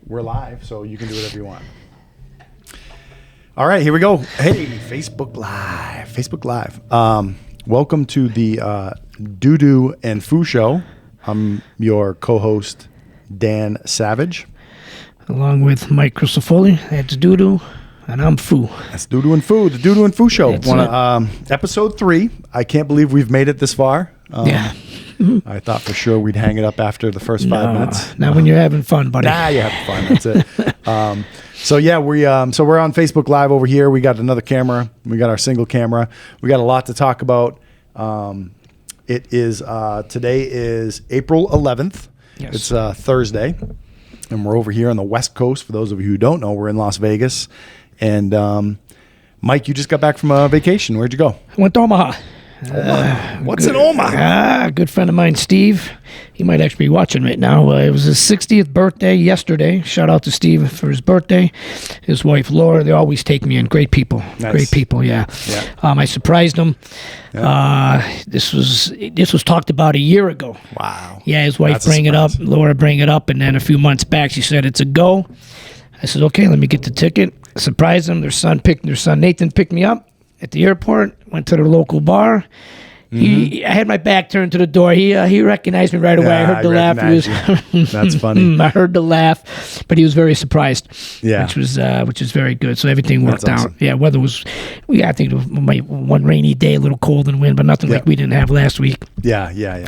we're live, so you can do whatever you want. All right, here we go. Hey, Facebook Live. Welcome to the Doo-Doo and Foo Show. I'm your co-host, Dan Savage. Along with Mike Crisafulli. That's Doo-Doo, and I'm Foo. That's Doo-Doo and Foo, the Doo-Doo and Foo Show. That's Episode 3. I can't believe we've made it this far. Yeah. I thought for sure we'd hang it up after the first 5 minutes. Not when you're having fun, buddy. Nah, you're having fun. That's it. So yeah, we're on Facebook Live over here. We got another camera. We got our single camera. We got a lot to talk about. It is today is April 11th. Yes. It's Thursday, and we're over here on the West Coast. For those of you who don't know, we're in Las Vegas. And Mike, you just got back from a vacation. Where'd you go? I went to Omaha. What's in Omaha? A good friend of mine, Steve. He might actually be watching right now. It was his 60th birthday yesterday. Shout out to Steve for his birthday. His wife, Laura, they always take me in. Great people. Nice. Great people, yeah. I surprised him. Yeah. This was talked about a year ago. Wow. Yeah, his wife That's a bring it up. surprise. Laura bring it up. And then a few months back, she said, it's a go. I said, okay, let me get the ticket. Surprised them. Their son Nathan picked me up at the airport, went to the local bar. I had my back turned to the door. He recognized me right away. Yeah, I heard the laugh. That's funny. I heard the laugh, but he was very surprised. Yeah. which was very good. So everything worked That's out. awesome. Yeah, weather was. I think it was one rainy day, a little cold and wind, but nothing like we didn't have last week. Yeah.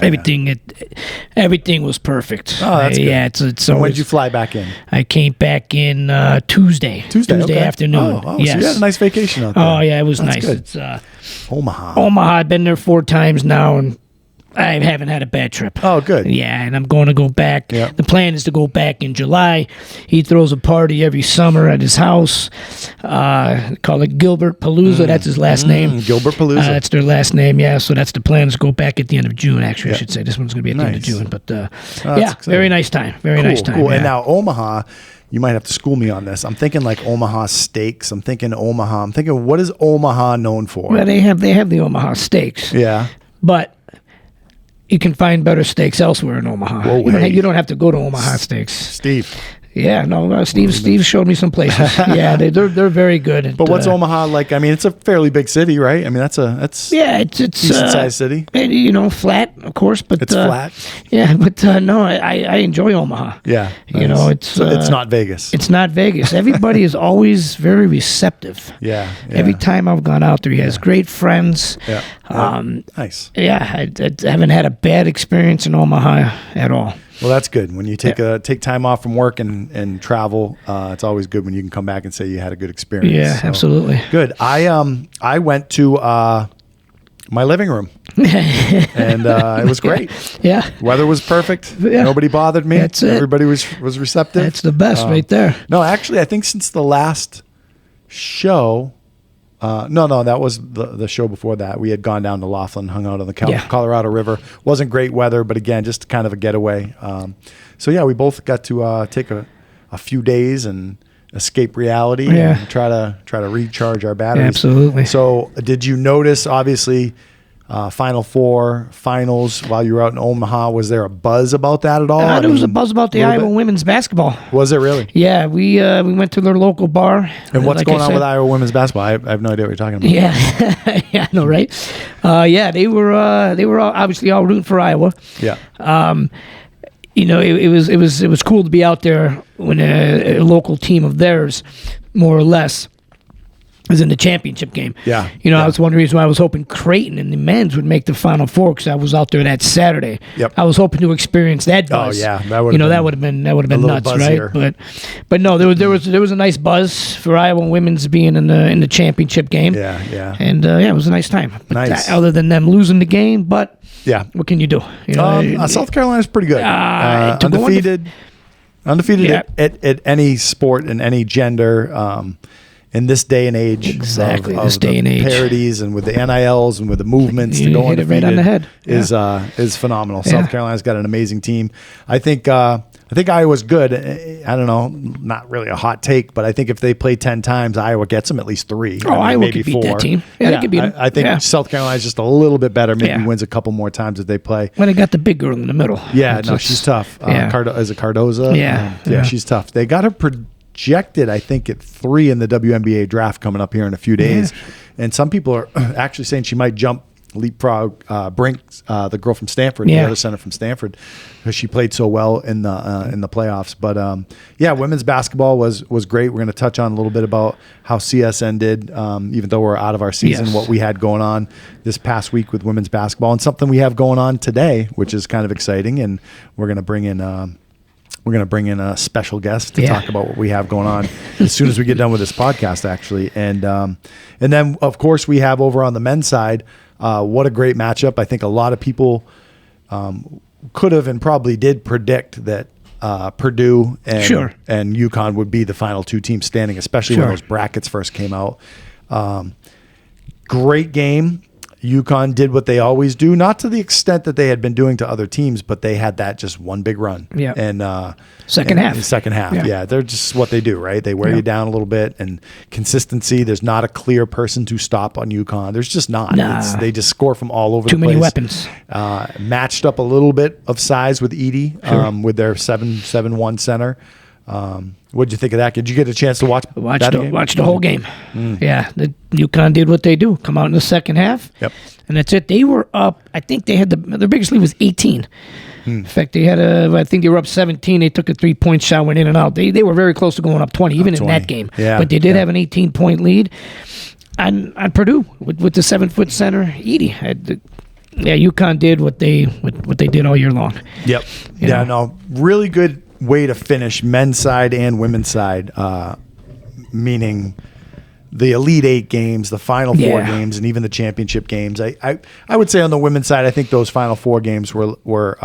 Everything was perfect. Oh, that's good. Yeah, it's So when always. did you fly back in? I came back in Tuesday. Okay. Afternoon. Oh, yes. So you had a nice vacation out there. Oh yeah, it was That's nice. good. It's Omaha. Omaha. I've been there 4 times now, and I haven't had a bad trip. Oh, good. Yeah, and I'm going to go back. Yeah. The plan is to go back in July. He throws a party every summer at his house. Call it Gilbert Palooza. That's his last name. Gilbert Palooza. That's their last name, yeah. So that's the plan, is to go back at the end of June, actually, I should say. This one's going to be at the end of Nice. June. But, that's exciting. very nice time. Very nice time. Cool. Yeah. And now Omaha, you might have to school me on this. I'm thinking like Omaha steaks. I'm thinking what is Omaha known for? Well, they have the Omaha steaks. Yeah. But you can find better steaks elsewhere in Omaha. Whoa, hey. You don't have to go to Omaha Steaks. Steve. Yeah, no, Steve showed me some places. Yeah, they're very good. But what's Omaha like? I mean, it's a fairly big city, right? I mean, that's yeah, it's decent sized city. Flat, of course, but It's flat. Yeah, but no, I enjoy Omaha. Yeah. You nice. know, it's not Vegas. It's not Vegas. Everybody is always very receptive. Yeah. Every time I've gone out there, he has great friends. Yeah. Nice. Yeah, I haven't had a bad experience in Omaha at all. Well, that's good. When you take time off from work and travel, it's always good when you can come back and say you had a good experience. Yeah, So, absolutely. Good. I went to my living room, and it was great. Yeah. Weather was perfect. Yeah. Nobody bothered me. That's it. Everybody was receptive. That's the best right there. No, actually, I think since the last show. No, that was the show before that. We had gone down to Laughlin, hung out on the Colorado River. Wasn't great weather, but again, just kind of a getaway. So yeah, we both got to take a few days and escape reality and try to recharge our batteries. Absolutely. So did you notice, obviously, Final Four, finals while you were out in Omaha, was there a buzz about that at all? There was a buzz about the Iowa women's basketball. Was it really? Yeah, we went to their local bar. And what's like going I on said. with Iowa women's basketball? I have no idea what you're talking about. Yeah, yeah, I know, right? Yeah, they were obviously all rooting for Iowa. Yeah. It was cool to be out there when a local team of theirs, more or less, was in the championship game. Yeah. That was one reason why I was hoping Creighton and the men's would make the Final Four, because I was out there that Saturday. Yep. I was hoping to experience that buzz. Oh yeah, that would have been little nuts, buzzier. right? But no, there was a nice buzz for Iowa women's being in the championship game. Yeah. And it was a nice time. But Nice. other than them losing the game, but Yeah. what can you do? South Carolina's pretty good. to go Undefeated Yeah. at any sport and any gender. In this day and age, Exactly, of this day the and age. parodies and with the NILs and with the movements to You go hit it undefeated right on the head. is phenomenal. Yeah. South Carolina's got an amazing team. I think I think Iowa's good. I don't know, not really a hot take, but I think if they play 10 times, Iowa gets them at least 3. Oh, Iowa could beat that team. Yeah, they could beat them. I think South Carolina's just a little bit better. Maybe wins a couple more times if they play. When they got the big girl in the middle. Yeah, she's tough. Is it Cardoza? Yeah, she's tough. They got her projected, I think, at 3 in the WNBA draft coming up here in a few days. Yeah. And some people are actually saying she might leapfrog Brink, the girl from Stanford, the other center from Stanford, because she played so well in the playoffs. But women's basketball was great. We're going to touch on a little bit about how CSN did, even though we're out of our season, what we had going on this past week with women's basketball, and something we have going on today, which is kind of exciting. And we're going to bring in a special guest to talk about what we have going on as soon as we get done with this podcast, actually. And then, of course, we have over on the men's side. What a great matchup. I think a lot of people could have and probably did predict that Purdue and UConn would be the final 2 teams standing, especially when those brackets first came out. Great game. UConn did what they always do, not to the extent that they had been doing to other teams, but they had that just one big run. Yeah. And second half. Yeah. They're just what they do, right? They wear you down a little bit, and consistency. There's not a clear person to stop on UConn. There's just not. They just score from all over the place. Too many weapons. Matched up a little bit of size with Edie, with their 7-1 center. What did you think of that? Did you get a chance to watch the whole game? Yeah, the UConn did what they do. Come out in the second half. Yep. And that's it. They were up. I think they had their biggest lead was 18. In fact, I think they were up 17. They took a 3-point shot, went in and out. They were very close to going up 20, even in that game. Yeah. But they did have an 18-point lead on Purdue with the 7-foot center, Edie. UConn did what they did all year long. Yep. Really good way to finish men's side and women's side, meaning the Elite 8 games, the Final 4 games, and even the championship games. I would say on the women's side, I think those Final 4 games were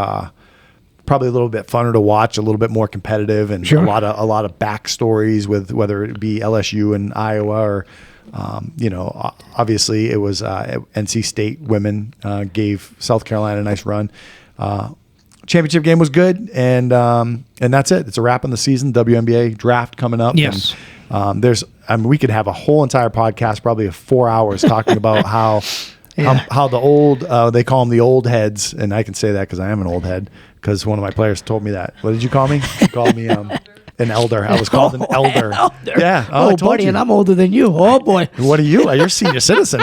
probably a little bit funner to watch, a little bit more competitive, and a lot of backstories with whether it be LSU and Iowa or obviously it was NC State women gave South Carolina a nice run. Championship game was good, and that's it. It's a wrap on the season. WNBA draft coming up. Yes. And, we could have a whole entire podcast, probably of 4 hours, talking about how the old they call them the old heads, and I can say that because I am an old head. Because one of my players told me that. What did you call me? You called me an elder. I was called an elder. Yeah. Oh, buddy, and I'm older than you. Oh boy. What are you? You're a senior citizen.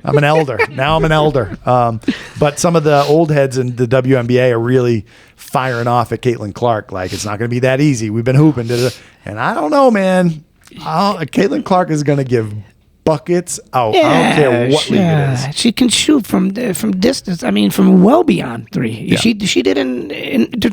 I'm an elder. Now I'm an elder. But some of the old heads in the WNBA are really firing off at Caitlin Clark. Like, it's not going to be that easy. We've been hooping. And I don't know, man. Caitlin Clark is going to give buckets out. I don't care what league it is. She can shoot from distance. I mean, from well beyond 3. Yeah. She did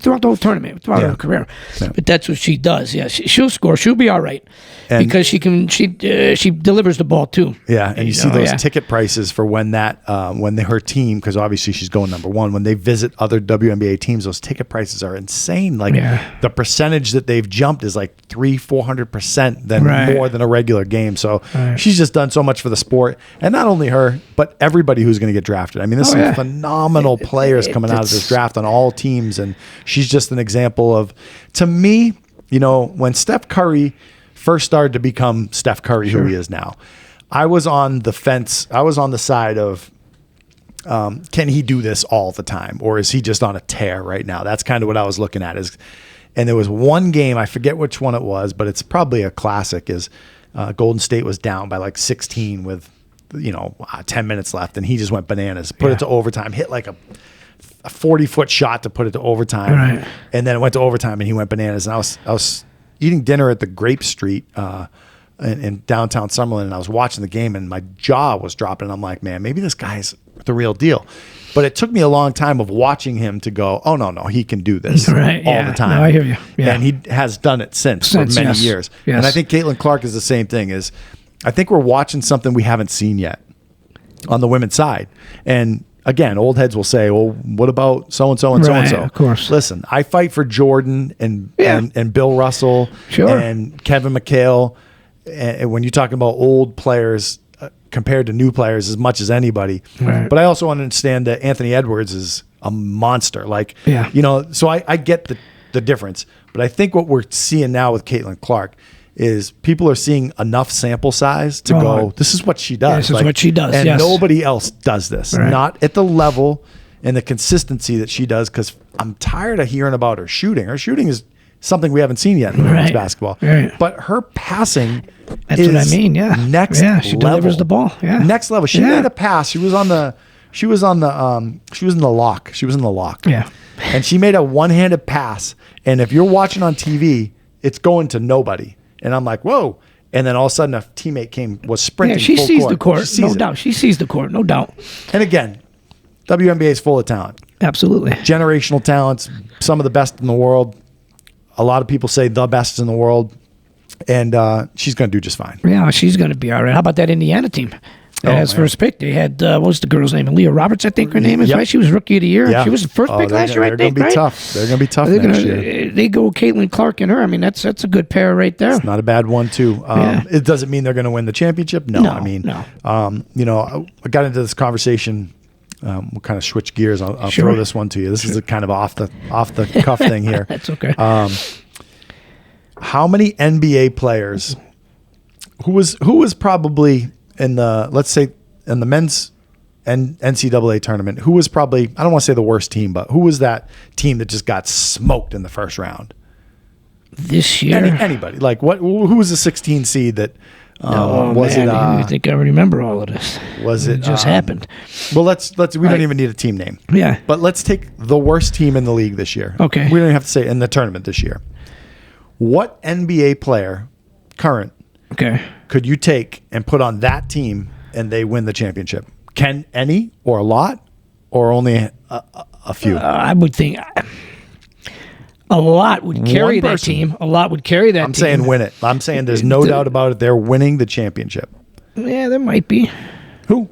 throughout the whole tournament, throughout her career. Yeah. But that's what she does. Yeah, she'll score. She'll be all right. Because she delivers the ball too. Yeah, and you see those ticket prices for when her team, because obviously she's going number 1, when they visit other WNBA teams, those ticket prices are insane. Like the percentage that they've jumped is like 300-400% than more than a regular game. So she's just done so much for the sport, and not only her, but everybody who's going to get drafted. I mean, there's some phenomenal players coming out of this draft on all teams, and she's just an example of, to me, when Steph Curry first started to become Steph Curry, who he is now, I was on the fence. I was on the side of, can he do this all the time, or is he just on a tear right now? That's kind of what I was looking at. And there was one game, I forget which one it was, but it's probably a classic, is Golden State was down by like 16 with 10 minutes left, and he just went bananas, put it to overtime, hit like a 40-foot shot to put it to overtime, and then it went to overtime, and he went bananas. And I was eating dinner at the Grape Street in downtown Summerlin, and I was watching the game, and my jaw was dropping. And I'm like, man, maybe this guy's the real deal. But it took me a long time of watching him to go, oh, no, he can do this all the time. No, I hear you. Yeah. And he has done it since for many years. Yes. And I think Caitlin Clark is the same thing. I think we're watching something we haven't seen yet on the women's side. And again, old heads will say, well, what about so-and-so and so-and-so? Of course. Listen, I fight for Jordan and Bill Russell and Kevin McHale. And when you're talking about old players compared to new players as much as anybody. Right. But I also understand that Anthony Edwards is a monster. So I get the difference. But I think what we're seeing now with Caitlin Clark is people are seeing enough sample size to go, this is what she does. This is what she does, and yes. nobody else does this. Right. Not at the level and the consistency that she does, because I'm tired of hearing about her shooting. Her shooting is something we haven't seen yet in women's basketball. Right. But her passing That's is what I mean, yeah. next Yeah, she level. delivers the ball. Yeah. Next level. She made a pass. She was in the lock. She was in the lock. Yeah. And she made a one-handed pass. And if you're watching on TV, it's going to nobody. And I'm like, whoa. And then all of a sudden a teammate was sprinting. Yeah, she full sees court. the court, She sees no it. doubt. She sees the court, no doubt. And again, WNBA is full of talent. Absolutely. Generational talents, some of the best in the world. A lot of people say the best in the world. And she's going to do just fine. Yeah, she's going to be all right. How about that Indiana team? As first pick, they had, what was the girl's name? Leah Roberts, I think her name is, right? She was Rookie of the Year. Yeah. She was the first pick last year, I They're think, going to be right? tough. They're going to be tough They're next gonna, year. They go Caitlin Clark and her. I mean, that's a good pair right there. It's not a bad one, too. It doesn't mean they're going to win the championship. No, I mean, I got into this conversation. We'll kind of switch gears. I'll throw this one to you. This is a kind of off the cuff thing here. That's okay. How many NBA players who was probably in the, let's say, in the men's NCAA tournament, who was probably, I don't want to say the worst team, but who was that team that just got smoked in the first round? This year? Anybody. Like, who was the 16 seed that was man, it? I think I remember all of this. Was it just happened? Well, let's we don't even need a team name. Yeah. But let's take the worst team in the league this year. Okay. We don't even have to say in the tournament this year. What NBA player, current, could you take and put on that team and they win the championship? Can any or a lot or only a few? I would think a lot would carry that person. team. A lot would carry that team. I'm saying win it. I'm saying there's no doubt about it. They're winning the championship. Yeah, there might be. Who?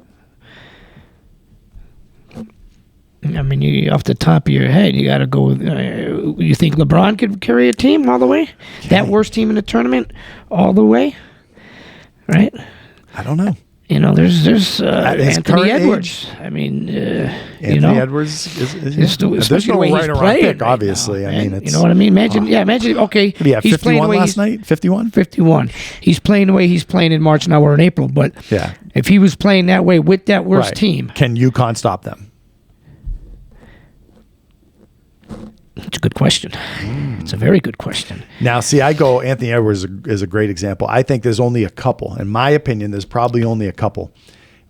I mean, you off the top of your head, you got to go with. You think LeBron could carry a team all the way? That worst team in the tournament, all the way, right? I don't know. You know, there's Anthony Age, Edwards. I mean, Anthony Edwards is there's no way right he's or wrong playing pick, right obvie's. now, I mean, man. it's, you know what I mean. Imagine. Okay, did he have 51 last night? 51. 51. He's playing the way he's playing in March. Now we're in April, but Yeah. if he was playing that way with that worst team, can UConn stop them? it's a good question. It's a very good question. Now, see, I go Anthony Edwards is a great example. I think there's only a couple. In my opinion, there's probably only a couple.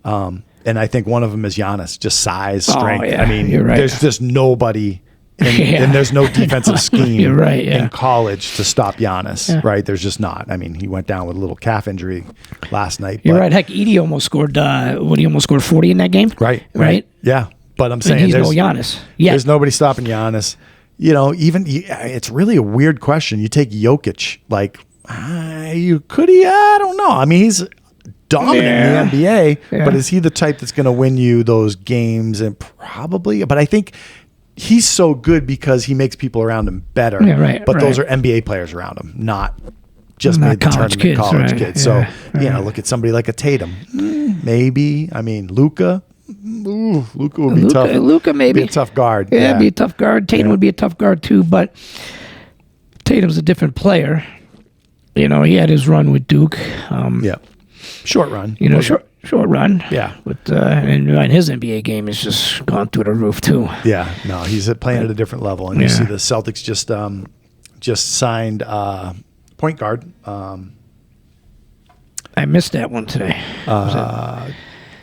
And I think one of them is Giannis, just size, strength. yeah, I mean, you're right. there's just nobody, and there's no defensive scheme You're right, yeah. in college to stop Giannis, right? There's just not. I mean, he went down with a little calf injury last night. You're right. Heck, Edie almost scored. He almost scored 40 in that game. Right. Yeah. But I'm saying And he's no Giannis. Yeah. there's nobody stopping Giannis. You know, it's really a weird question. You take Jokic, like, could he? I don't know. I mean, he's dominant in the NBA, but is he the type that's going to win you those games? And probably, but I think he's so good because he makes people around him better. Yeah, right. But those are NBA players around him, not just Not made the college tournament kids, college right. kids. Yeah, So, look at somebody like a Tatum. Maybe. I mean, Luka. Luka would be tough. Luka maybe. Be a tough guard. Yeah, it'd be a tough guard. Tatum would be a tough guard too, but Tatum's a different player. You know, he had his run with Duke. Short run. You know, short run. Yeah. But and his NBA game has just gone through the roof too. Yeah. No, he's playing at a different level. And you see the Celtics just signed point guard. I missed that one today.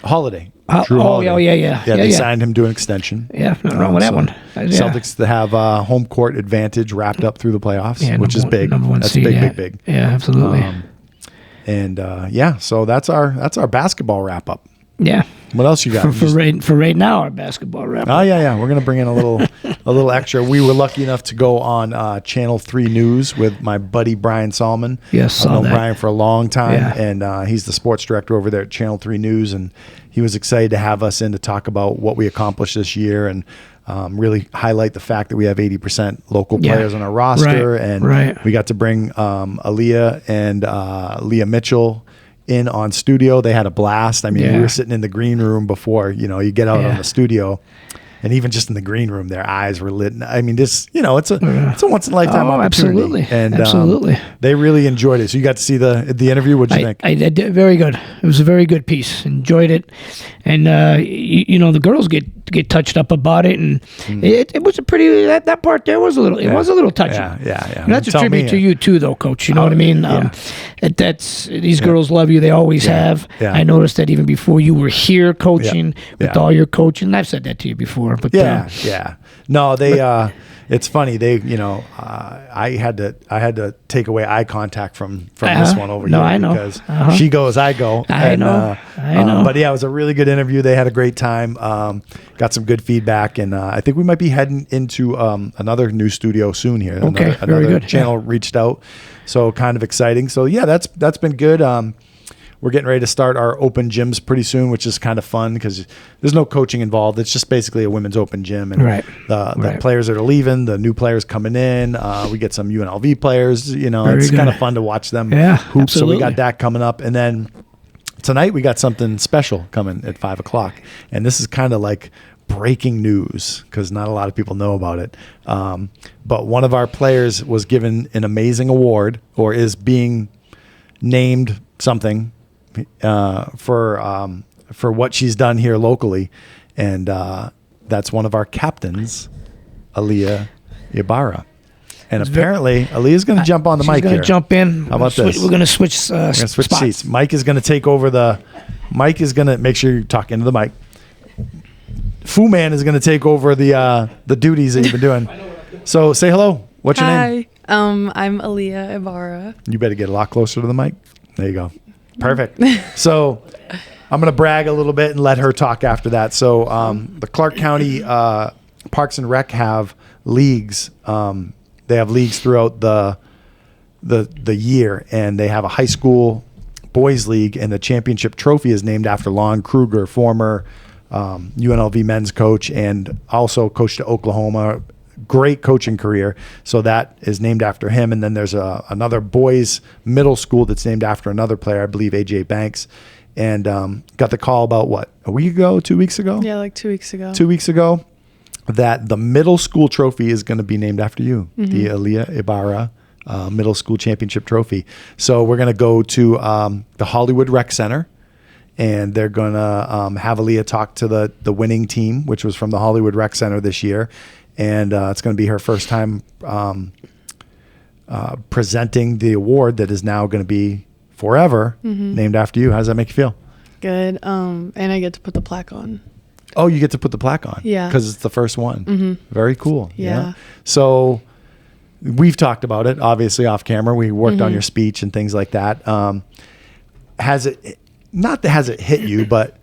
Holiday. Drew Holiday. Yeah, they signed him to an extension. Yeah, nothing wrong with that one. Celtics to have home court advantage wrapped up through the playoffs, which is big. Number one That's seed, big. Yeah, absolutely. So that's our basketball wrap up. Yeah. What else you got? For right now, our basketball wrap. Oh yeah. We're gonna bring in a little extra. We were lucky enough to go on Channel 3 News with my buddy Brian Solomon. Yes, I've known that. Brian for a long time, Yeah. and he's the sports director over there at Channel 3 News, and he was excited to have us in to talk about what we accomplished this year and really highlight the fact that we have 80% local players on our roster, and we got to bring Aaliyah and Leah Mitchell in on studio. They had a blast. I mean, we were sitting in the green room before, you get out on the studio, and even just in the green room, their eyes were lit. I mean, it's a once in a lifetime opportunity. Absolutely. And Absolutely. they really enjoyed it. So you got to see the interview. What'd you think? I did very good. It was a very good piece. Enjoyed it, and the girls get touched up about it, and it was a pretty that part there was a little was a little touching. Yeah. And that's a tribute to you too, though, Coach. You know what I mean? That's these girls love you. They always have. Yeah. I noticed that even before you were here coaching with all your coaching. And I've said that to you before, but No, they. It's funny. They, I had to take away eye contact from this one over here. I know. Because she goes, I go. I know. But yeah, it was a really good interview. They had a great time. Got some good feedback, and I think we might be heading into another new studio soon here. Okay, another very good. channel reached out, so kind of exciting. So yeah, that's been good. We're getting ready to start our open gyms pretty soon, which is kind of fun because there's no coaching involved. It's just basically a women's open gym. And the players that are leaving, the new players coming in, we get some UNLV players. It's kind of fun to watch them hoop. Absolutely. So we got that coming up. And then tonight we got something special coming at 5 o'clock. And this is kind of like breaking news because not a lot of people know about it. But one of our players was given an amazing award or is being named something for what she's done here locally, and that's one of our captains, Aaliyah Ibarra. And apparently, Aaliyah's going to jump on the mic here. She's going to jump in. How about this? We're going to switch spots. Seats. Mike is going to take over Mike is going to make sure you talk into the mic. Fu Man is going to take over the duties that you've been doing. So say hello. What's your name? Hi. I'm Aaliyah Ibarra. You better get a lot closer to the mic. There you go. Perfect. So I'm going to brag a little bit and let her talk after that. So the Clark County Parks and Rec have leagues. They have leagues throughout the year, and they have a high school boys league, and the championship trophy is named after Lon Kruger, former UNLV men's coach, and also coached at Oklahoma. Great coaching career. So that is named after him. And then there's another boys middle school that's named after another player, I believe AJ Banks. And got the call about a week ago, 2 weeks ago? Yeah, like 2 weeks ago. 2 weeks ago, that the middle school trophy is going to be named after you, the Aaliyah Ibarra middle school championship trophy. So we're going to go to the Hollywood Rec Center, and they're going to have Aaliyah talk to the winning team, which was from the Hollywood Rec Center this year. And it's going to be her first time presenting the award that is now going to be forever named after you. How does that make you feel? Good. And I get to put the plaque on. Oh, you get to put the plaque on? Yeah. Because it's the first one. Very cool. Yeah. So we've talked about it, obviously, off camera. We worked on your speech and things like that. Has it hit you, but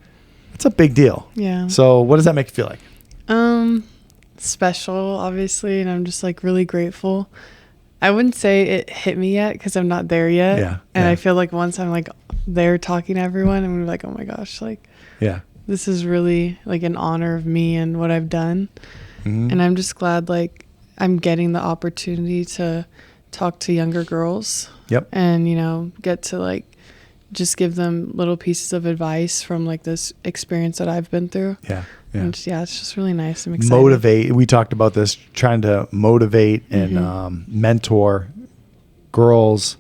it's a big deal. Yeah. So what does that make you feel like? Special, obviously, and I'm just like really grateful. I wouldn't say it hit me yet because I'm not there yet. Yeah. And I feel like once I'm like there talking to everyone, I'm like, oh my gosh, like, this is really like an honor of me and what I've done. And I'm just glad like I'm getting the opportunity to talk to younger girls. Yep. And, get to like just give them little pieces of advice from like this experience that I've been through. Yeah. And it's just really nice. I'm excited. Motivate. We talked about this, trying to motivate and mentor girls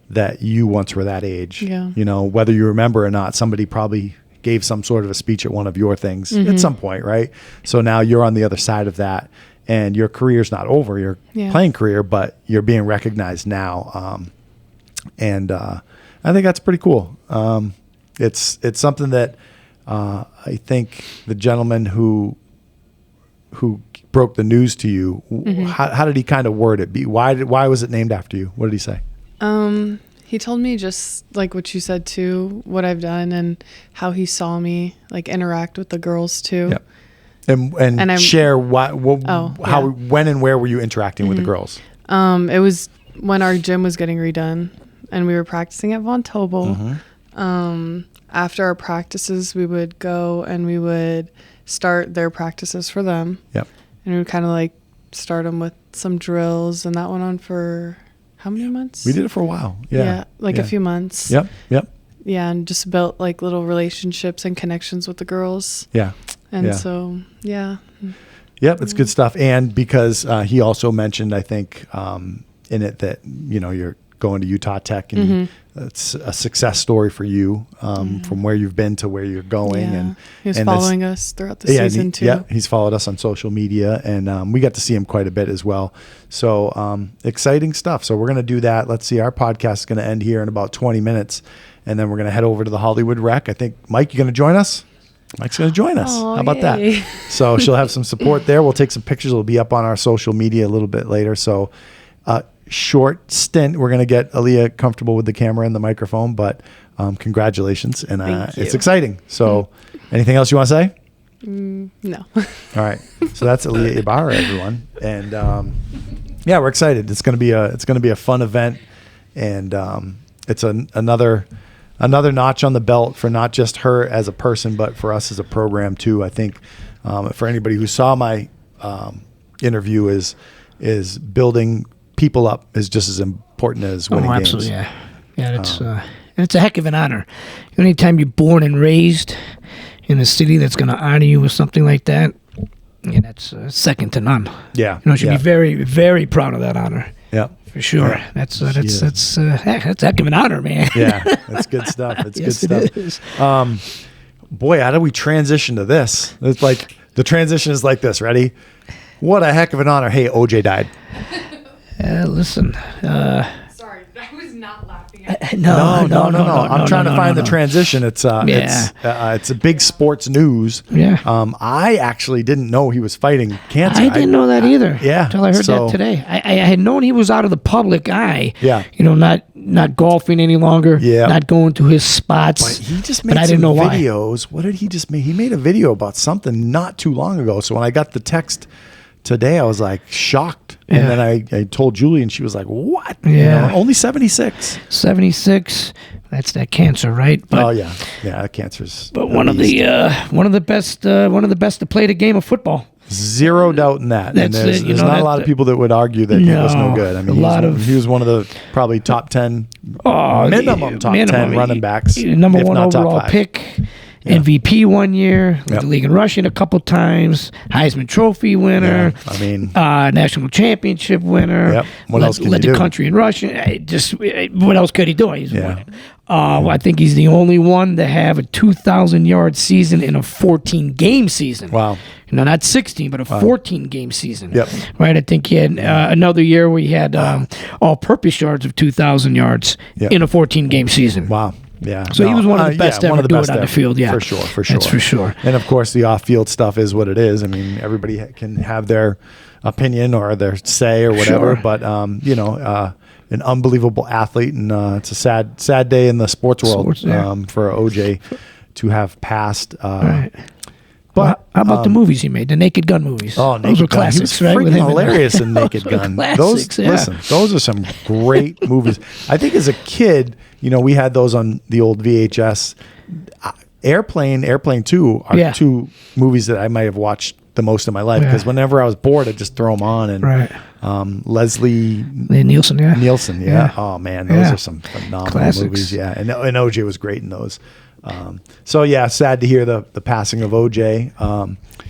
that you once were that age. Yeah. Whether you remember or not, somebody probably gave some sort of a speech at one of your things at some point, right? So now you're on the other side of that, and your career's not over, your playing career, but you're being recognized now. And I think that's pretty cool. It's something that I think the gentleman who broke the news to you, how did he kind of word it? Why was it named after you? What did he say? He told me just like what you said too, what I've done and how he saw me like interact with the girls too. Yep. And share when and where were you interacting with the girls? It was when our gym was getting redone and we were practicing at Von Tobel. After our practices, we would go and we would start their practices for them. Yep. And we would kind of like start them with some drills, and that went on for how many months? We did it for a while. Yeah. A few months. Yep. Yeah, and just built like little relationships and connections with the girls. Yeah. And so, yeah. Yep, it's good stuff. And because he also mentioned, I think, in it that, you're going to Utah Tech, and it's a success story for you from where you've been to where you're going. Yeah. And he was following us throughout the season too. Yeah, he's followed us on social media, and we got to see him quite a bit as well. So exciting stuff. So we're going to do that. Let's see, our podcast is going to end here in about 20 minutes, and then we're going to head over to the Hollywood Rec. I think, Mike, you going to join us? Mike's going to join us. Oh, how about yay. that? So she'll have some support there. We'll take some pictures. It'll be up on our social media a little bit later. So short stint. We're going to get Aaliyah comfortable with the camera and the microphone, but congratulations. And it's exciting. So anything else you want to say? No. All right. So that's Aaliyah Ibarra, everyone. And we're excited. It's going to be a fun event. And it's another notch on the belt for not just her as a person, but for us as a program too. I think for anybody who saw my interview, is building people up is just as important as winning games. Absolutely, yeah. It's a heck of an honor. Anytime you're born and raised in a city that's going to honor you with something like that, that's second to none. Yeah, you should be very, very proud of that honor. Yeah. For sure. Yeah. That's a heck of an honor, man. Yeah, that's good stuff. It's yes, good stuff. Boy, how do we transition to this? It's like the transition is like this. Ready? What a heck of an honor. Hey, OJ died. Listen. Sorry, I was not laughing at No. I'm trying to find the transition. It's a big sports news. Yeah. I actually didn't know he was fighting cancer. I didn't know that either. Yeah. Until I heard that today. I had known he was out of the public eye. Yeah. Not golfing any longer. Yeah. Not going to his spots. But he just made I didn't know videos. What did he just make? He made a video about something not too long ago. So when I got the text today, I was like shocked. And then I told Julie, and she was like, what? Yeah. Only 76. 76. That's that cancer, right? But, yeah, cancer's. But one of the best to play the game of football. Zero doubt in that. And there's not a lot of people that would argue that he was no good. I mean, he was one of the probably top 10, minimum top 10 running backs. Number one overall pick. Yeah. MVP one year, led the league in rushing a couple times, Heisman Trophy winner. Yeah, I mean, national championship winner. Yep. What else can led you the do? country in rushing. What else could he do? He's winning. I think he's the only one to have a 2,000-yard season in a 14-game season. Wow. Not 16, but a 14-game season. Yep. Right. I think he had another year where he had all-purpose yards of 2,000 yards in a 14-game season. Wow. Yeah. So he was one of the best to ever do it on the field. Yeah. For sure. That's for sure. And of course, the off-field stuff is what it is. I mean, everybody can have their opinion or their say or whatever, but an unbelievable athlete, and it's a sad day in the sports world for OJ to have passed. Right. But how about the movies he made, the Naked Gun movies? Oh, Naked those were Gun. classics, he was right? Freaking hilarious in Naked Gun. Classics, Listen, those are some great movies. I think as a kid, we had those on the old VHS. Airplane 2 are two movies that I might have watched the most in my life, because whenever I was bored, I'd just throw them on. And Leslie Nielsen, yeah. Oh man, those are some phenomenal classics. Movies. Yeah, and OJ was great in those. Sad to hear the passing of OJ.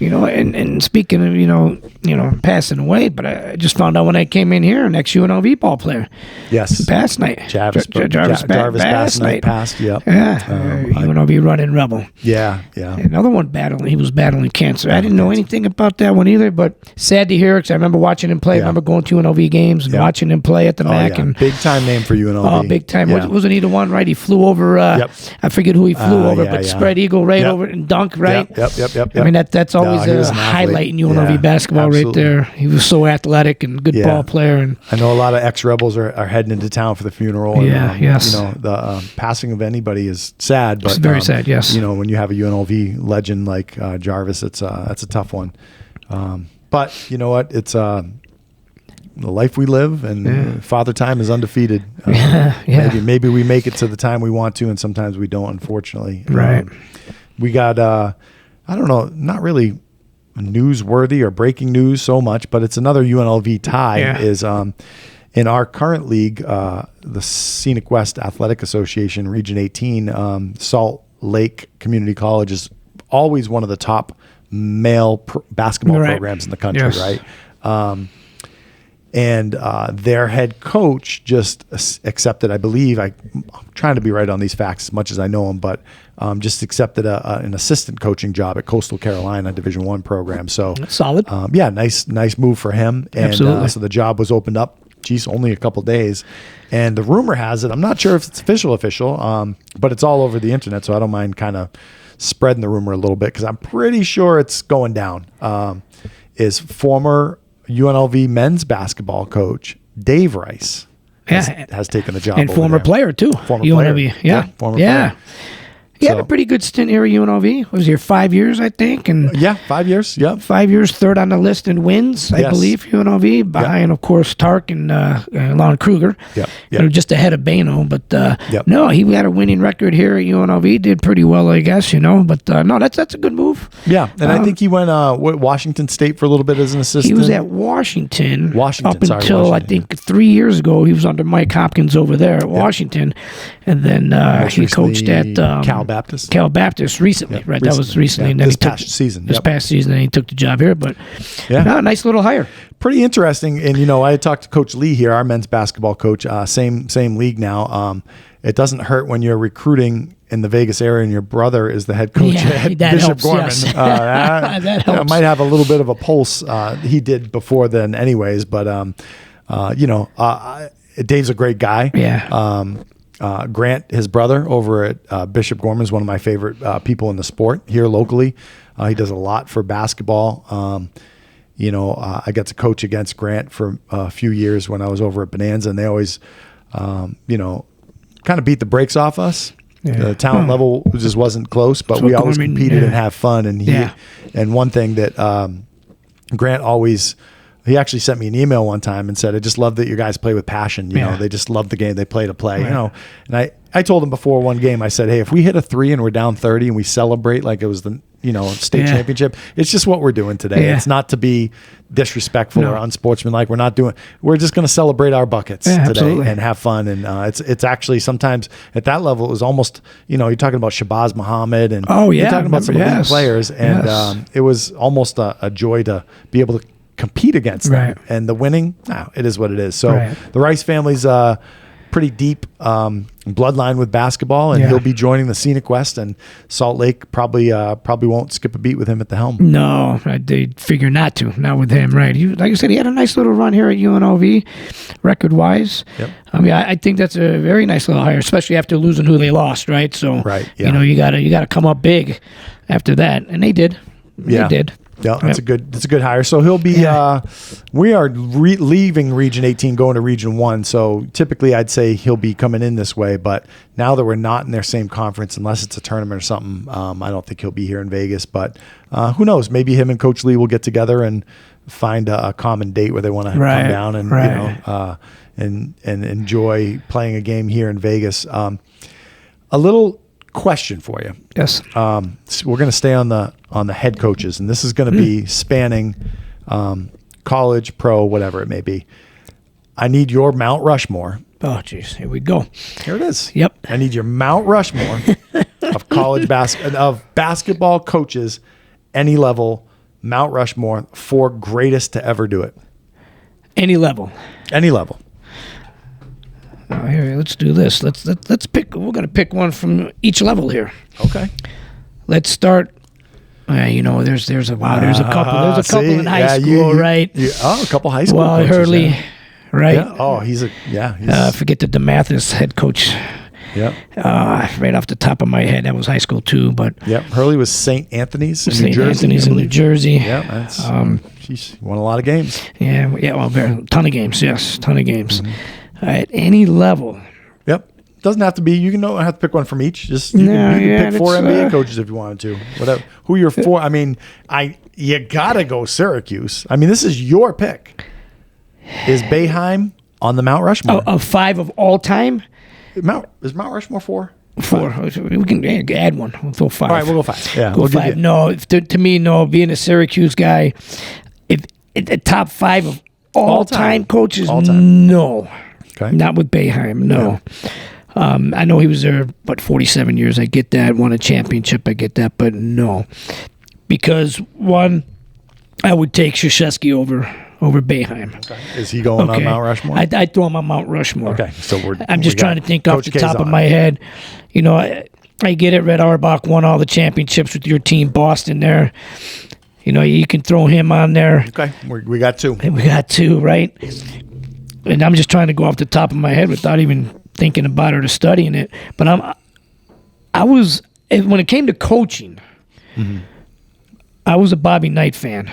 And speaking of passing away, but I just found out when I came in here, an ex-UNLV ball player. Yes. Bass Night. Jarvis Bass Night passed. Yep. Yeah. UNLV running rebel. Yeah. Another one he was battling cancer. I didn't know anything about that one either, but sad to hear, because I remember watching him play. I remember going to UNLV games and watching him play at the MAC. Yeah. And big time name for UNLV. Oh, big time. Yeah. Wasn't he the one, right? He flew over, I forget who he flew over, but spread eagle over and dunk, right? Yep. I mean, that's always a highlight in UNLV basketball right there. He was so athletic and good ball player. And I know a lot of ex-Rebels are heading into town for the funeral. The passing of anybody is sad, but it's very sad. Yes. When you have a UNLV legend like Jarvis, that's a tough one. But you know what? It's the life we live, and Father Time is undefeated. Maybe we make it to the time we want to, and sometimes we don't, unfortunately. Right. We got I don't know, not really newsworthy or breaking news so much, but it's another UNLV tie. Is in our current league, the Scenic West Athletic Association, Region 18, Salt Lake Community College is always one of the top male basketball Right. programs in the country, Yes. right? And their head coach just accepted, I believe, I'm trying to be right on these facts as much as I know them, but just accepted an assistant coaching job at Coastal Carolina Division I program. So That's solid. yeah, nice move for him. And Absolutely. so the job was opened up, only a couple days. And the rumor has it, I'm not sure if it's official, but it's all over the internet, so I don't mind kind of spreading the rumor a little bit because I'm pretty sure it's going down. Is former UNLV men's basketball coach Dave Rice has taken the job. And over former there. player, too. Former UNLV. player. Yeah. Former yeah. player. He had So- a pretty good stint here at UNLV. Was here 5 years, I think, and Yeah, 5 years. Yep. 5 years, third on the list in wins, I Yes. believe, UNLV, behind, of course, Tark and Lon Kruger. Yep. You know, just ahead of Bano. But Yep. no, he had a winning record here at UNLV. Did pretty well, I guess, But no, that's a good move. Yeah, and I think he went Washington State for a little bit as an assistant. He was at Washington. Washington, up until, I Washington. think, 3 years ago. He was under Mike Hopkins over there at Washington. And then he coached at Cal Baptist. Cal Baptist recently, right? That was recently. Yeah. And then This he took, past season. This Yep. past season, and he took the job here. But Yeah. nice little hire. Pretty interesting. And I had talked to Coach Lee here, our men's basketball coach. Same league now. It doesn't hurt when you're recruiting in the Vegas area and your brother is the head coach Yeah, at that Bishop helps, Gorman. yes. That helps. might have a little bit of a pulse. He did before then, anyways. But Dave's a great guy. Yeah. Grant, his brother, over at Bishop Gorman, is one of my favorite people in the sport here locally. He does a lot for basketball. I got to coach against Grant for a few years when I was over at Bonanza, and they always, kind of beat the brakes off us. Yeah. The talent level just wasn't close, but So we always Gorman, competed yeah. and have fun. And and one thing that Grant always. He actually sent me an email one time and said, I just love that you guys play with passion. You know, they just love the game. They play to play, Right. And I told him before one game, I said, hey, if we hit a 3 and we're down 30 and we celebrate like it was the, state Yeah. championship, it's just what we're doing today. Yeah. It's not to be disrespectful No. or unsportsmanlike. We're just going to celebrate our buckets Yeah, today absolutely. and have fun. And it's actually sometimes at that level, it was almost, you're talking about Shabazz Muhammad and Oh, yeah, you're talking about some remember, elite yes. players. And Yes. it was almost a joy to be able to compete against them. Right. And the winning, it is what it is. So Right. the Rice family's pretty deep bloodline with basketball, and Yeah. he'll be joining the Scenic West, and Salt Lake probably won't skip a beat with him at the helm. No, they figure not to. Not with him, right? Like I said, he had a nice little run here at UNLV, record-wise. Yep. I mean, I think that's a very nice little hire, especially after losing who they lost, right? So, Right, yeah. you gotta come up big after that, and they did. Yeah. They did. Yeah, that's Yep. a good hire. So he'll be. Yeah. We are leaving Region 18, going to Region 1. So typically, I'd say he'll be coming in this way. But now that we're not in their same conference, unless it's a tournament or something, I don't think he'll be here in Vegas. But who knows? Maybe him and Coach Lee will get together and find a common date where they want to Right, come down and right. and enjoy playing a game here in Vegas. A little question for you. Yes. So we're going to stay on the head coaches, and this is going to be spanning college, pro, whatever it may be. I need your Mount Rushmore. Oh, jeez. Here we go. Here it is. Yep. I need your Mount Rushmore of college basketball coaches, any level. Mount Rushmore, 4 greatest to ever do it. Any level. Any level. Oh, here, let's do this. Let's pick. We're gonna pick one from each level here. Okay. Let's start. There's a couple. See? In high school, right? A couple high school Well, coaches. Hurley, yeah. right? Yeah. Oh, he's. Forget the DeMathis head coach. Yep. Right off the top of my head, that was high school too. But Yep. Hurley was St. Anthony's in New St. Jersey. Anthony's I in New believe. Jersey. Yeah, that's she's won a lot of games. Yeah. Well, ton of games. Yes, ton of games. All right, any level. Yep. Doesn't have to be. You don't have to pick one from each. Just you can pick 4 it's, NBA coaches if you wanted to. Whatever. Who your 4? I mean, you gotta go Syracuse. I mean, this is your pick. Is Boeheim on the Mount Rushmore? Of 5 of all time. Is Mount Rushmore 4? 4. We can add one. We'll go 5. All right, we'll go 5. Yeah, Go we'll give 5. you- No, to me, no. Being a Syracuse guy, if the top 5 of all time coaches, All time. no. Okay. Not with Boeheim, no. I know he was there, 47 years. I get that. Won a championship. I get that, but no. because one, I would take Krzyzewski over Boeheim. Okay. Is he going on Mount Rushmore? I'd throw him on Mount Rushmore. Okay, so I'm just trying to think off the top of my head. You know, I get it. Red Auerbach won all the championships with your team, Boston. There, you know, you can throw him on there. Okay, we got two. And we got two, right? And I'm just trying to go off the top of my head without even thinking about it or studying it. But I was when it came to coaching, I was a Bobby Knight fan.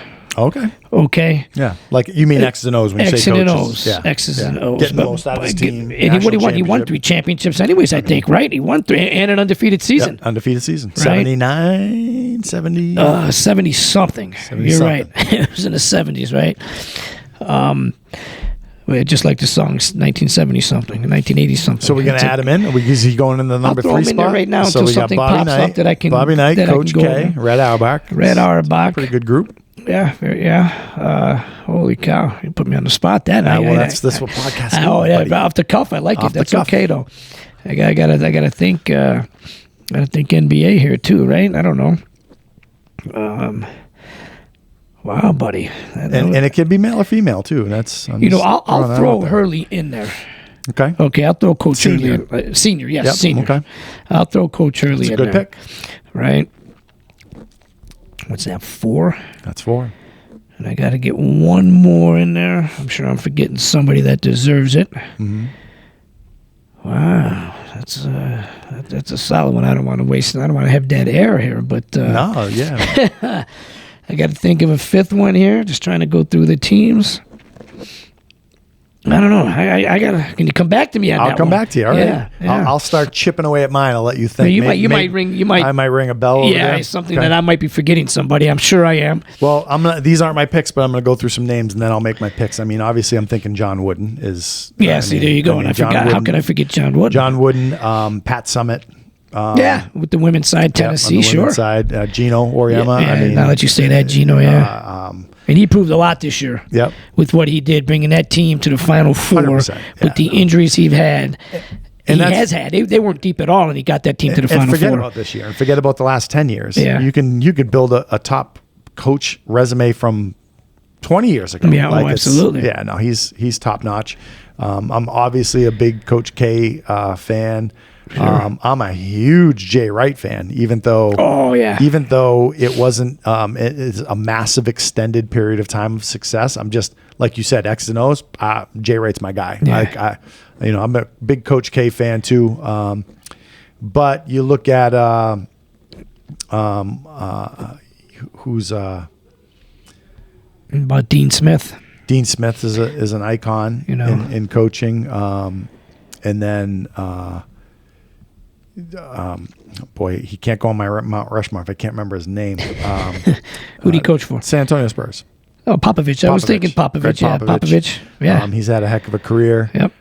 Okay. Yeah, like you mean X's and O's when you say coaches. X's and O's. Yeah. X's and O's. Getting the most out of his team. And what he won? He won 3 championships anyways, I think, right? He won 3 and an undefeated season. Yep, undefeated season. Right? 79, 70. 70-something. You're right. It was in the 70s, right? Just like the song 1970-something, 1980-something. So we're going to add him in? Is he going in the number 3 spot? I'll throw him in there right now so until something pops up that I can. Bobby Knight, that Coach K, Red Auerbach. Pretty good group. Yeah. Holy cow! You put me on the spot. That's what podcasting. Oh yeah, off the cuff. I like it. That's okay though. I gotta think. Gotta think NBA here too, right? I don't know. Wow, buddy. And it could be male or female too. That's I'll throw Hurley in there. Okay. I'll throw Coach Senior. Hurley. Senior, yes, Yep, senior. okay. I'll throw Coach Hurley in there. That's a good pick. Right. What's that, 4? That's 4. And I got to get one more in there. I'm sure I'm forgetting somebody that deserves it. Mm-hmm. Wow, that's a solid one. I don't want to waste. I don't want to have dead air here, but no, yeah. I got to think of a 5th one here. Just trying to go through the teams. I don't know. I gotta. Can you come back to me on that? I'll come back to you. All right. Yeah. I'll start chipping away at mine. I'll let you think. You might ring. I might ring a bell. Over there. Something that I might be forgetting somebody. I'm sure I am. Well, these aren't my picks, but I'm gonna go through some names and then I'll make my picks. I mean, obviously, I'm thinking John Wooden is. Yeah. There you go. And I forgot. Wooden, how can I forget John Wooden? John Wooden, Pat Summitt. With the women's side, Tennessee, on the women's side, Gino Auriemma. Yeah, I mean, now that you say that, Gino, and he proved a lot this year. Yep. With what he did, bringing that team to the Final Four with the injuries he's had. And he has had. They weren't deep at all, and he got that team to the Final Four. And forget about this year, and forget about the last 10 years. Yeah. You could build a top coach resume from 20 years ago. Yeah, absolutely. Yeah, no, he's top notch. I'm obviously a big Coach K fan. Sure. I'm a huge Jay Wright fan, even though it wasn't it's a massive extended period of time of success. I'm just like you said, X's and O's. Jay Wright's my guy. Yeah. I'm a big Coach K fan too. But you look at who's about Dean Smith. Dean Smith is an icon, in coaching, and then. Boy, he can't go on my Mount Rushmore if I can't remember his name. Who did he coach for? San Antonio Spurs. Oh, Popovich. I was thinking Popovich. Yeah, Popovich. Yeah. He's had a heck of a career. Yep.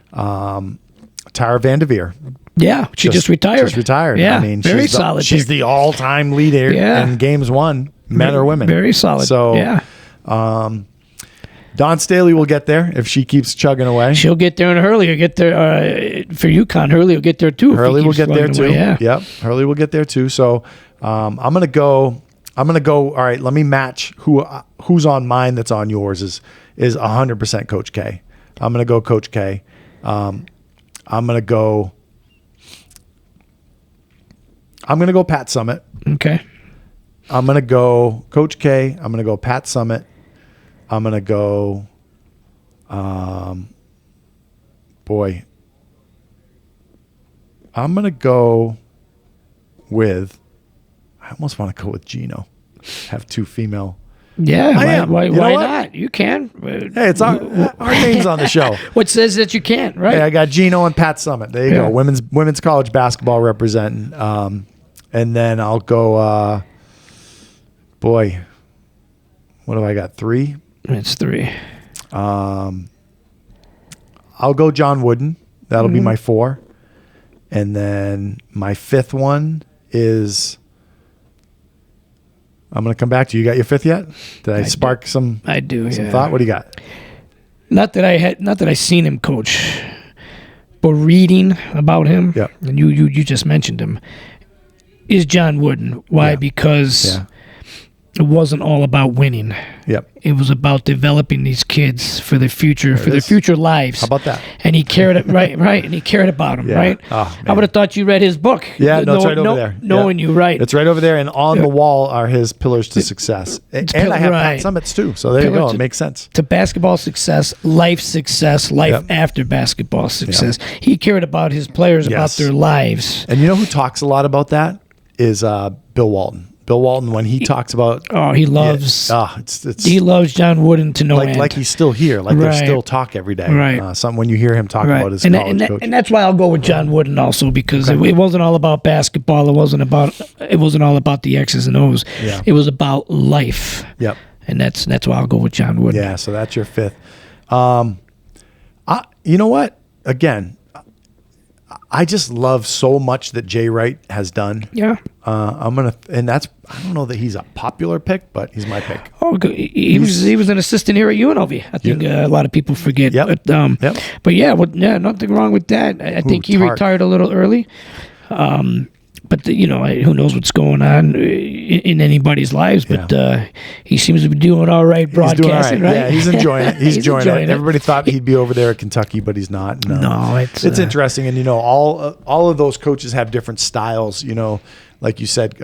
Tara Vanderveer. Yeah, she just retired. Just retired. Yeah, I mean, very solid. She's the all-time leader in games won, men or women. Very solid. So, yeah. Dawn Staley will get there if she keeps chugging away. She'll get there, and Hurley will get there. For UConn, Hurley will get there too. Hurley will get there too. Away, yeah. Yep, Hurley will get there too. So I'm gonna go. All right, let me match who's on mine. That's on yours is 100% Coach K. I'm gonna go Coach K. I'm gonna go Pat Summitt. Okay. I'm gonna go Coach K. I'm gonna go Pat Summitt. I'm going to go, I'm going to go with, I almost want to go with Gino. Have 2 female. Yeah, why not? You can. Hey, it's our name's on the show. What says that you can't, right? Hey, I got Gino and Pat Summitt. There you go. Women's college basketball representing. And then I'll go, what have I got, 3? It's 3. I'll go John Wooden. That'll be my 4. And then my 5th one is I'm going to come back to you. You got your 5th yet? Did I spark some thought? What do you got? Not that I seen him coach, but reading about him, and you just mentioned him, is John Wooden. Why? Because it wasn't all about winning. Yep. It was about developing these kids for their future, for their future lives. How about that? And he cared, right, and he cared about them, right? Oh, I would have thought you read his book. Yeah, no, it's right over there. Knowing you, right. It's right over there, and on the wall are his pillars to success. And I have Pat Summitt's too, so there you go. It makes sense. To basketball success, life after basketball success. Yep. He cared about his players, about their lives. And you know who talks a lot about that is Bill Walton. Bill Walton, when he talks about, he loves, he loves John Wooden to no end. Like he's still here, like they still talk every day. Right. When you hear him talk about his college coach, and that's why I'll go with John Wooden also, because it wasn't all about basketball. It wasn't all about the X's and O's. Yeah. It was about life. Yep. And that's why I'll go with John Wooden. Yeah. So that's your fifth. You know what? Again, I just love so much that Jay Wright has done. Yeah. I don't know that he's a popular pick, but he's my pick. Oh, he was an assistant here at UNLV. I think a lot of people forget. Yep. But nothing wrong with that. I think he retired a little early. But who knows what's going on in anybody's lives? But he seems to be doing all right broadcasting, right? Yeah, he's enjoying it. He's enjoying it. Everybody thought he'd be over there at Kentucky, but he's not. No, it's interesting. And all of those coaches have different styles. Like you said,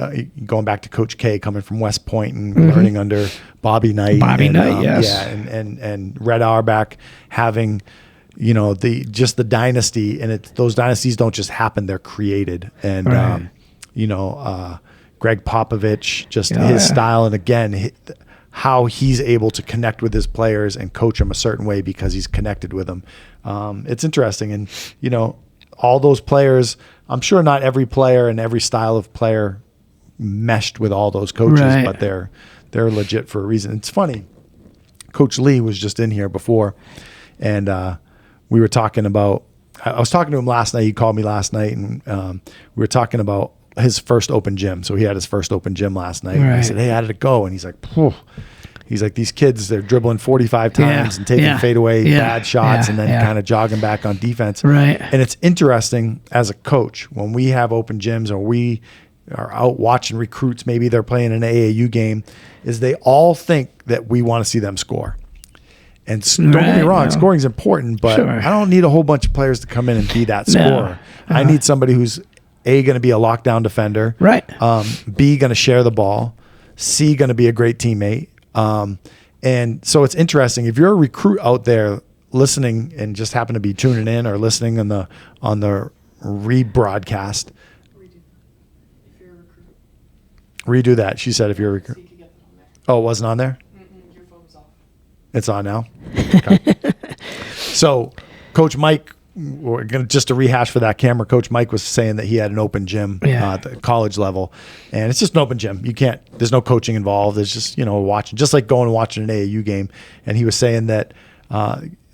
going back to Coach K, coming from West Point and learning under Bobby Knight. Yes. Yeah, and Red Auerbach having. The dynasty, and those dynasties don't just happen; they're created. And Greg Popovich, his style, and again, how he's able to connect with his players and coach them a certain way because he's connected with them. It's interesting, and all those players. I'm sure not every player and every style of player meshed with all those coaches, but they're legit for a reason. It's funny. Coach Lee was just in here before, and we were talking about, I was talking to him last night. He called me last night, and we were talking about his first open gym. So he had his first open gym last night. Right. And I said, hey, how did it go? And he's like, phew. He's like, these kids, they're dribbling 45 times and taking fadeaway bad shots and then kind of jogging back on defense. Right. And it's interesting as a coach, when we have open gyms or we are out watching recruits, maybe they're playing an AAU game, is they all think that we want to see them score. And don't get me wrong, scoring is important, but I don't need a whole bunch of players to come in and be that scorer. I need somebody who's A, going to be a lockdown defender, right? B, going to share the ball, C, going to be a great teammate. And so it's interesting. If you're a recruit out there listening and just happen to be tuning in or listening on the rebroadcast, redo that. She said if you're a recruit. Oh, it wasn't on there? Your phone's off. It's on now? Okay. So Coach Mike, just to rehash for that camera, Coach Mike was saying that he had an open gym at the college level, and it's just an open gym. There's no coaching involved. There's just, watching, just like going and watching an AAU game. And he was saying that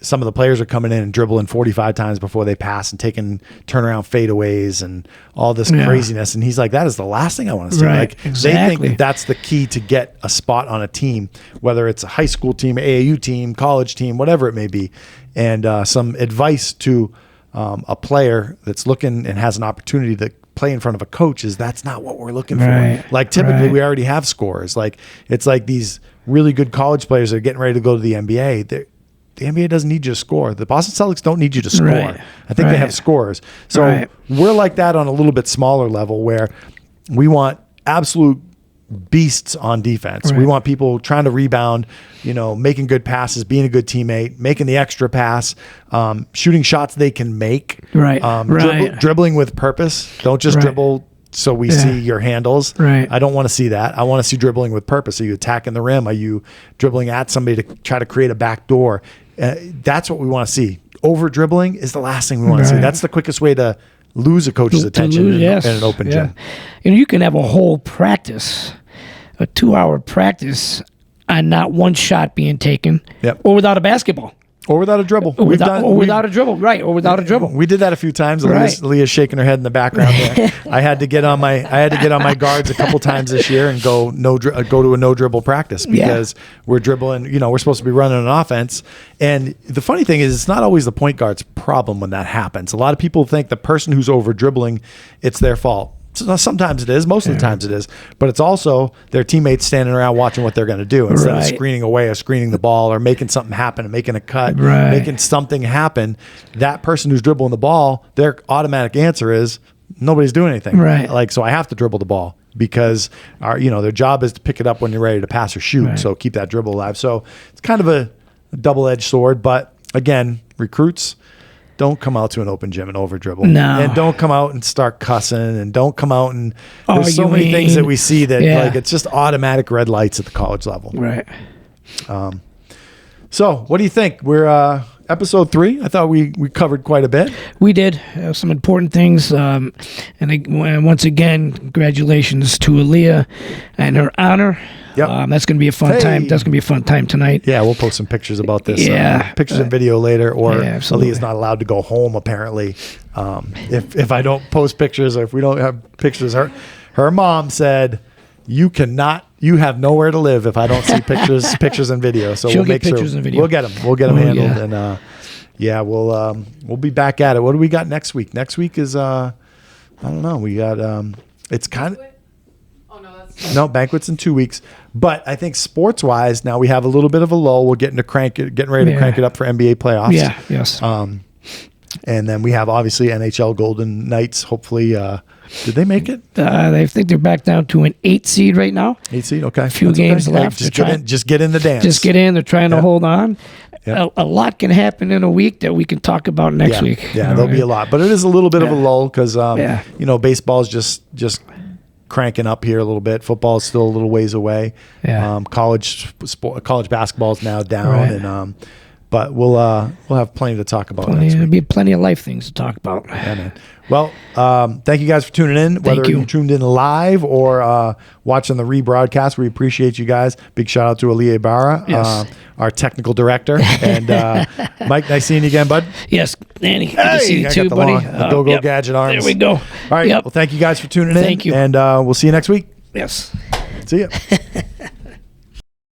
some of the players are coming in and dribbling 45 times before they pass and taking turnaround fadeaways and all this craziness. And he's like, that is the last thing I want to see. Right, like they think that's the key to get a spot on a team, whether it's a high school team, AAU team, college team, whatever it may be. And some advice to a player that's looking and has an opportunity to play in front of a coach is that's not what we're looking for. Like typically we already have scores. Like it's like these really good college players that are getting ready to go to the NBA. The NBA doesn't need you to score. The Boston Celtics don't need you to score. Right. I think they have scorers. So we're like that on a little bit smaller level where we want absolute beasts on defense. We want people trying to rebound, making good passes, being a good teammate, making the extra pass, shooting shots they can make, dribbling with purpose. Don't just dribble so we see your handles. I don't want to see that. I want to see dribbling with purpose. Are you attacking the rim? Are you dribbling at somebody to try to create a back door? That's what we want to see. Over dribbling is the last thing we want to see. That's the quickest way to lose a coach's attention in an open gym. You can have a whole practice, a 2-hour practice, and not one shot being taken, or without a basketball. Or without a dribble. Or without a dribble. We did that a few times. Leah's shaking her head in the background there. I had to get on my guards a couple times this year and go to a no dribble practice because we're dribbling, we're supposed to be running an offense. And the funny thing is it's not always the point guard's problem when that happens. A lot of people think the person who's over dribbling, it's their fault. Sometimes it is. Most of the times it is. But it's also their teammates standing around watching what they're going to do instead of screening away or screening the ball or making something happen and making a cut, making something happen. That person who's dribbling the ball, their automatic answer is nobody's doing anything. Right. Like, so I have to dribble the ball because their job is to pick it up when you're ready to pass or shoot. Right. So keep that dribble alive. So it's kind of a double-edged sword. But again, recruits, don't come out to an open gym and over dribble. No. And don't come out and start cussing, and don't come out and there's so many things that we see that like it's just automatic red lights at the college level. Right. So what do you think? We're episode 3. I thought we covered quite a bit. We did some important things. And once again, congratulations to Aaliyah and her honor. Yep. That's going to be a fun time. That's going to be a fun time tonight. Yeah, we'll post some pictures about this. Yeah. Pictures and video later. Or absolutely. Aaliyah's not allowed to go home, apparently. If I don't post pictures or if we don't have pictures. Her mom said, you have nowhere to live if I don't see pictures and video. So She'll we'll make pictures sure and video. we'll get them handled. Yeah. And we'll be back at it. What do we got next week? Next week is I don't know. We got it's kind of no banquets in 2 weeks. But I think sports wise, now we have a little bit of a lull. We're getting ready to crank it up for NBA playoffs. Yeah. Yes. And then we have obviously NHL Golden Knights. Hopefully, did they make it? I think they're back down to an 8 seed right now. 8 seed, okay. A few games left. Just get in the dance. Just get in. They're trying to hold on. A lot can happen in a week that we can talk about next week. Yeah, there'll be a lot, but it is a little bit of a lull because baseball's just cranking up here a little bit. Football is still a little ways away. Yeah. College basketball is now down, and but we'll have plenty to talk about next week. There'll be plenty of life things to talk about. Yeah, man. Well, thank you guys for tuning in. Whether you tuned in live or watching the rebroadcast, we appreciate you guys. Big shout out to Aaliyah Ibarra, our technical director, and Mike. Nice seeing you again, bud. Yes, Danny. Good to see you too, buddy. The Go Gadget arms. There we go. All right. Well, thank you guys for tuning in. Thank you. And we'll see you next week. Yes. See ya.